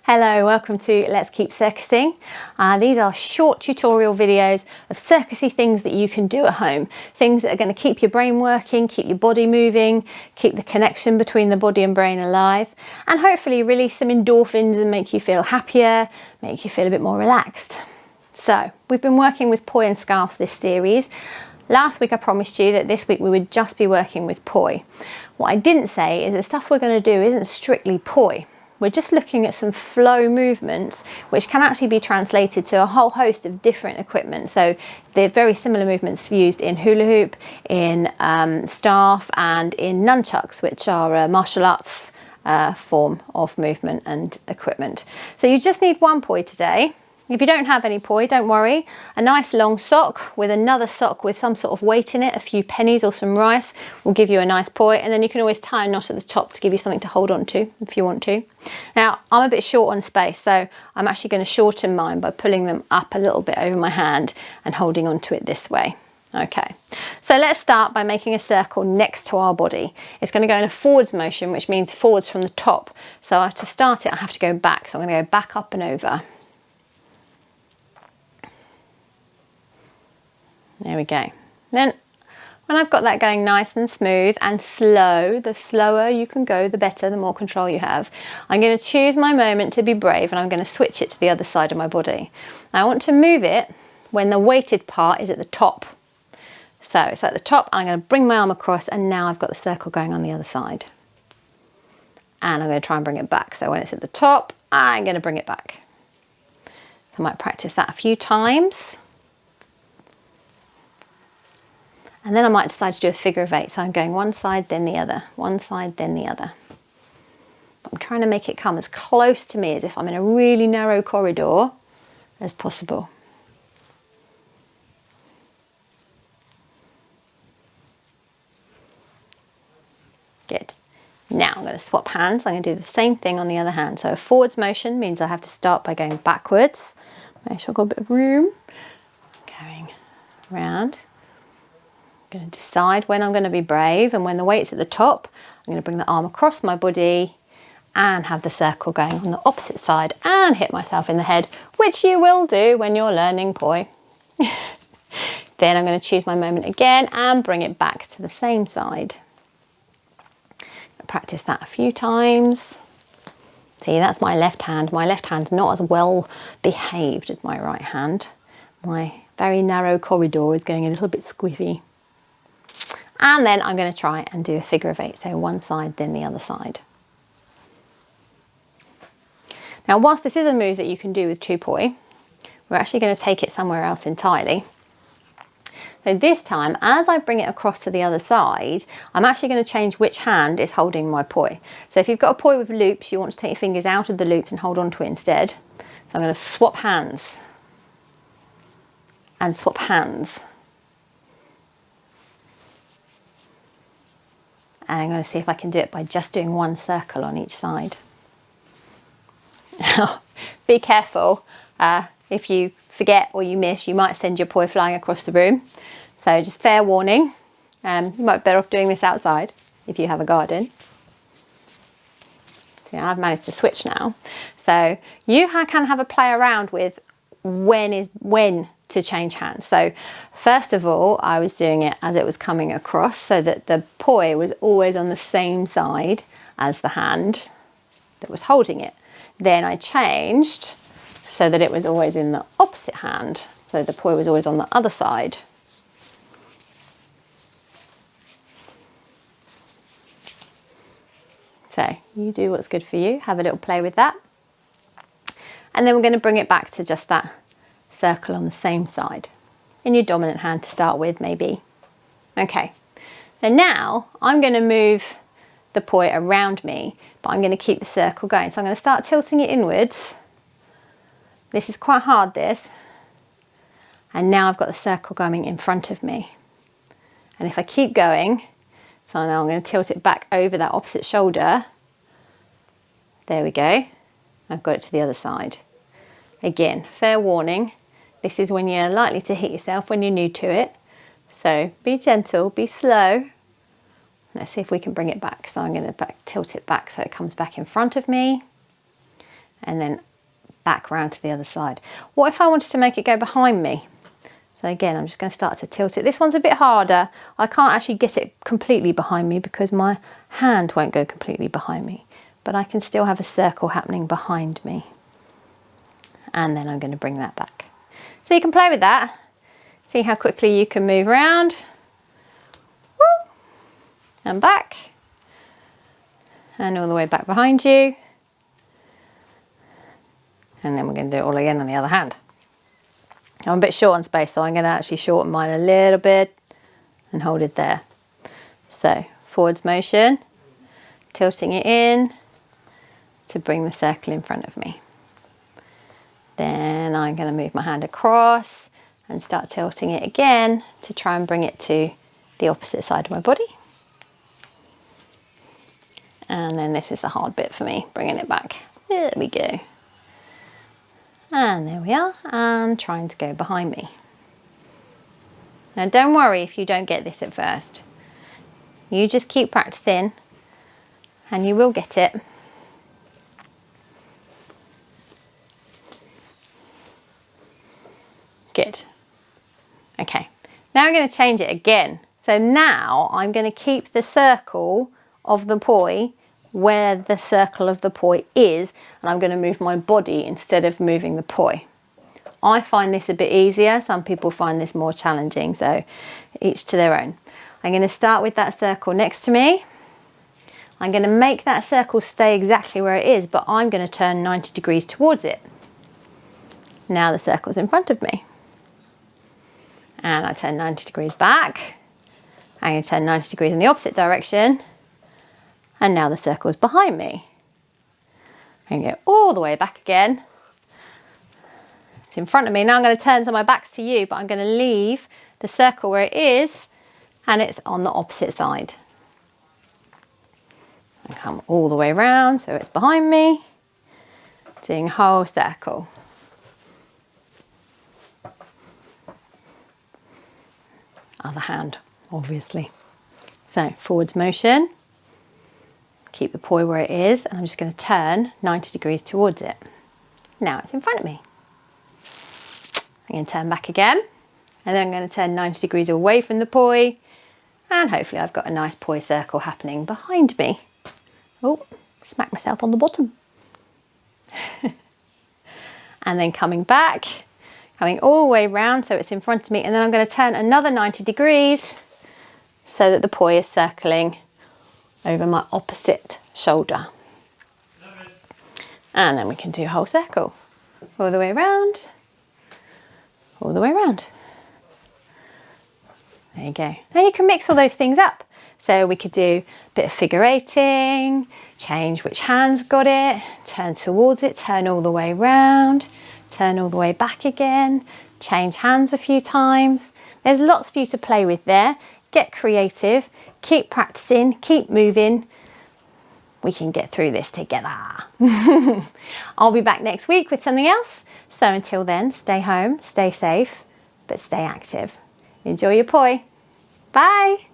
Hello, welcome to Let's Keep Circussing. These are short tutorial videos of circusy things that you can do at home. Things that are going to keep your brain working, keep your body moving, keep the connection between the body and brain alive, and hopefully release some endorphins and make you feel happier, make you feel a bit more relaxed. So, we've been working with poi and scarves this series. Last week I promised you that this week we would just be working with poi. What I didn't say is the stuff we're going to do isn't strictly poi. We're just looking at some flow movements which can actually be translated to a whole host of different equipment. So they're very similar movements used in hula hoop, in staff and in nunchucks, which are a martial arts form of movement and equipment. So you just need one poi today. If you don't have any poi, don't worry. A nice long sock with another sock with some sort of weight in it, a few pennies or some rice will give you a nice poi, and then you can always tie a knot at the top to give you something to hold on to if you want to. Now, I'm a bit short on space, so I'm actually going to shorten mine by pulling them up a little bit over my hand and holding on to it this way. Okay, so let's start by making a circle next to our body. It's going to go in a forwards motion, which means forwards from the top. So to start it, I have to go back. So I'm going to go back, up and over. There we go. Then when I've got that going nice and smooth and slow, the slower you can go, the better, the more control you have. I'm going to choose my moment to be brave and I'm going to switch it to the other side of my body. Now I want to move it when the weighted part is at the top. So it's at the top, I'm going to bring my arm across and now I've got the circle going on the other side. And I'm going to try and bring it back. So when it's at the top, I'm going to bring it back. I might practice that a few times. And then I might decide to do a figure of 8. So I'm going one side, then the other, one side, then the other. I'm trying to make it come as close to me as if I'm in a really narrow corridor as possible. Good. Now I'm going to swap hands. I'm going to do the same thing on the other hand. So a forwards motion means I have to start by going backwards. Make sure I've got a bit of room. Going around. I'm going to decide when I'm going to be brave, and when the weight's at the top, I'm going to bring the arm across my body and have the circle going on the opposite side and hit myself in the head, which you will do when you're learning poi. Then I'm going to choose my moment again and bring it back to the same side. Practice that a few times. See, that's my left hand. My left hand's not as well behaved as my right hand. My very narrow corridor is going a little bit squiffy. And then I'm going to try and do a figure of 8, so one side, then the other side. Now, whilst this is a move that you can do with two poi, we're actually going to take it somewhere else entirely. So this time, as I bring it across to the other side, I'm actually going to change which hand is holding my poi. So if you've got a poi with loops, you want to take your fingers out of the loops and hold on to it instead. So I'm going to swap hands and swap hands. And I'm going to see if I can do it by just doing one circle on each side. Now, be careful. If you forget or you miss, you might send your poi flying across the room. So just fair warning. You might be better off doing this outside if you have a garden. So I've managed to switch now. So you can have a play around with when to change hands. So first of all, I was doing it as it was coming across so that the poi was always on the same side as the hand that was holding it. Then I changed so that it was always in the opposite hand. So the poi was always on the other side. So you do what's good for you. Have a little play with that. And then we're going to bring it back to just that circle on the same side in your dominant hand to start with, maybe. Okay, so now I'm going to move the poi around me, but I'm going to keep the circle going. So I'm going to start tilting it inwards. This is quite hard, this. And now I've got the circle going in front of me. And if I keep going, so now I'm going to tilt it back over that opposite shoulder. There we go. I've got it to the other side. Again, fair warning, this is when you're likely to hit yourself when you're new to it. So be gentle, be slow. Let's see if we can bring it back. So I'm going to tilt it back so it comes back in front of me. and then back round to the other side. What if I wanted to make it go behind me? So again, I'm just going to start to tilt it. This one's a bit harder. I can't actually get it completely behind me because my hand won't go completely behind me, but I can still have a circle happening behind me. And then I'm going to bring that back. So you can play with that. See how quickly you can move around. Woo! And back. And all the way back behind you. And then we're going to do it all again on the other hand. I'm a bit short on space, so I'm going to actually shorten mine a little bit and hold it there. So forwards motion, tilting it in to bring the circle in front of me. Then I'm going to move my hand across and start tilting it again to try and bring it to the opposite side of my body. And then this is the hard bit for me, bringing it back. There we go. And there we are, and trying to go behind me. Now don't worry if you don't get this at first. You just keep practicing and you will get it. Good. Okay, now I'm going to change it again. So now I'm going to keep the circle of the poi where the circle of the poi is, and I'm going to move my body instead of moving the poi. I find this a bit easier. Some people find this more challenging, so each to their own. I'm going to start with that circle next to me. I'm going to make that circle stay exactly where it is, but I'm going to turn 90 degrees towards it. Now the circle's in front of me. And I turn 90 degrees back. I'm going to turn 90 degrees in the opposite direction. And now the circle's behind me. I'm going to go all the way back again. It's in front of me. Now I'm going to turn so my back's to you, but I'm going to leave the circle where it is, and it's on the opposite side. And come all the way around so it's behind me, doing a whole circle. Other hand, obviously. So forwards motion. Keep the poi where it is, and I'm just going to turn 90 degrees towards it. Now it's in front of me. I'm going to turn back again, and then I'm going to turn 90 degrees away from the poi, and hopefully I've got a nice poi circle happening behind me. Oh, smack myself on the bottom. And then coming back, coming all the way round so it's in front of me, and then I'm going to turn another 90 degrees so that the poi is circling over my opposite shoulder. And then we can do a whole circle. All the way around, all the way around. There you go. Now you can mix all those things up. So we could do a bit of figure eighting, change which hand's got it, turn towards it, turn all the way around, turn all the way back again, change hands a few times. There's lots for you to play with there. Get creative, keep practicing, keep moving. We can get through this together. I'll be back next week with something else. So until then, stay home, stay safe, but stay active. Enjoy your poi. Bye.